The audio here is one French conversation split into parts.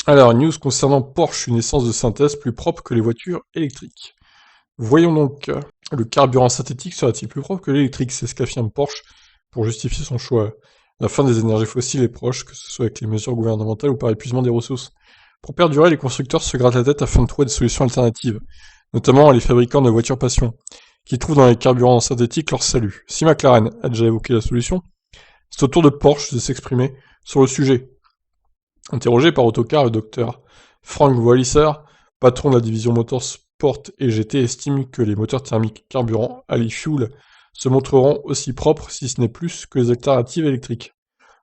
Alors, news concernant Porsche, une essence de synthèse plus propre que les voitures électriques. Voyons donc, le carburant synthétique sera-t-il plus propre que l'électrique? C'est ce qu'affirme Porsche pour justifier son choix. La fin des énergies fossiles est proche, que ce soit avec les mesures gouvernementales ou par épuisement des ressources. Pour perdurer, les constructeurs se grattent la tête afin de trouver des solutions alternatives, notamment les fabricants de voitures passion, qui trouvent dans les carburants synthétiques leur salut. Si McLaren a déjà évoqué la solution, c'est au tour de Porsche de s'exprimer sur le sujet. Interrogé par Autocar, le docteur Frank Walliser, patron de la division Motorsport et GT, estime que les moteurs thermiques carburant Ali-Fuel se montreront aussi propres, si ce n'est plus, que les alternatives électriques.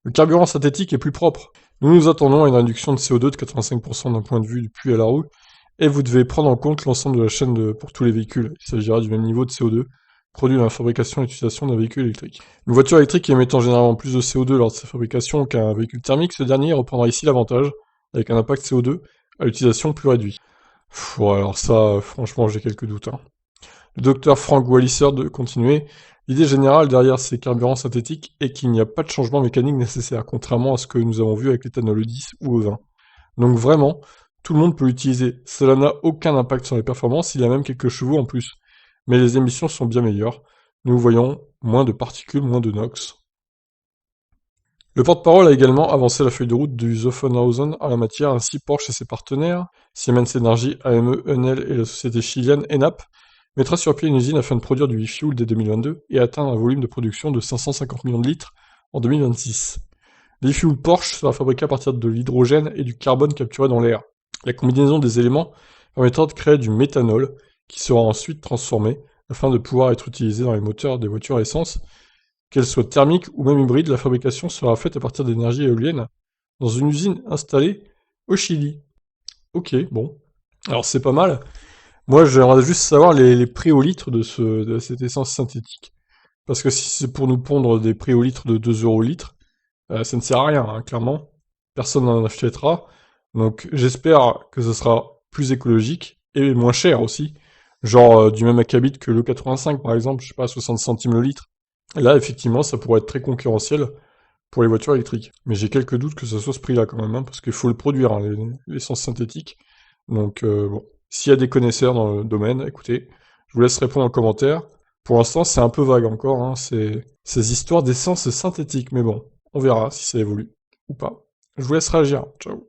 Le carburant synthétique est plus propre. Nous nous attendons à une réduction de CO2 de 85% d'un point de vue du puits à la roue, et vous devez prendre en compte l'ensemble de la chaîne pour tous les véhicules. Il s'agira du même niveau de CO2 produit dans la fabrication et l'utilisation d'un véhicule électrique. Une voiture électrique émettant généralement plus de CO2 lors de sa fabrication qu'un véhicule thermique, ce dernier reprendra ici l'avantage, avec un impact CO2 à l'utilisation plus réduit. Bon, alors ça, franchement, j'ai quelques doutes, hein. Le docteur Frank Walliser de continuer. L'idée générale derrière ces carburants synthétiques est qu'il n'y a pas de changement mécanique nécessaire, contrairement à ce que nous avons vu avec l'éthanol 10 ou au vin. Donc vraiment, tout le monde peut l'utiliser. Cela n'a aucun impact sur les performances, il y a même quelques chevaux en plus. Mais les émissions sont bien meilleures. Nous voyons moins de particules, moins de NOx. Le porte-parole a également avancé la feuille de route du Zuffenhausen en la matière, ainsi Porsche et ses partenaires, Siemens Energy, AME, Enel et la société chilienne ENAP, mettra sur pied une usine afin de produire du e-fuel dès 2022 et atteindre un volume de production de 550 millions de litres en 2026. L'e-fuel Porsche sera fabriqué à partir de l'hydrogène et du carbone capturé dans l'air. La combinaison des éléments permettra de créer du méthanol qui sera ensuite transformé afin de pouvoir être utilisé dans les moteurs des voitures à essence. Qu'elles soient thermiques ou même hybrides, la fabrication sera faite à partir d'énergie éolienne dans une usine installée au Chili. Ok, bon. Alors c'est pas mal. Moi j'aimerais juste savoir les prix au litre de cette essence synthétique. Parce que si c'est pour nous pondre des prix au litre de 2 euros le litre, ça ne sert à rien, hein, clairement. Personne n'en achètera. Donc j'espère que ce sera plus écologique et moins cher aussi. Genre du même acabit que le 85 par exemple, je sais pas, 60 centimes le litre. Et là, effectivement, ça pourrait être très concurrentiel pour les voitures électriques. Mais j'ai quelques doutes que ce soit ce prix-là quand même, hein, parce qu'il faut le produire, hein, l'essence synthétique. Donc bon, s'il y a des connaisseurs dans le domaine, écoutez, je vous laisse répondre en commentaire. Pour l'instant, c'est un peu vague encore, hein, ces histoires d'essence synthétique. Mais bon, on verra si ça évolue ou pas. Je vous laisse réagir. Ciao.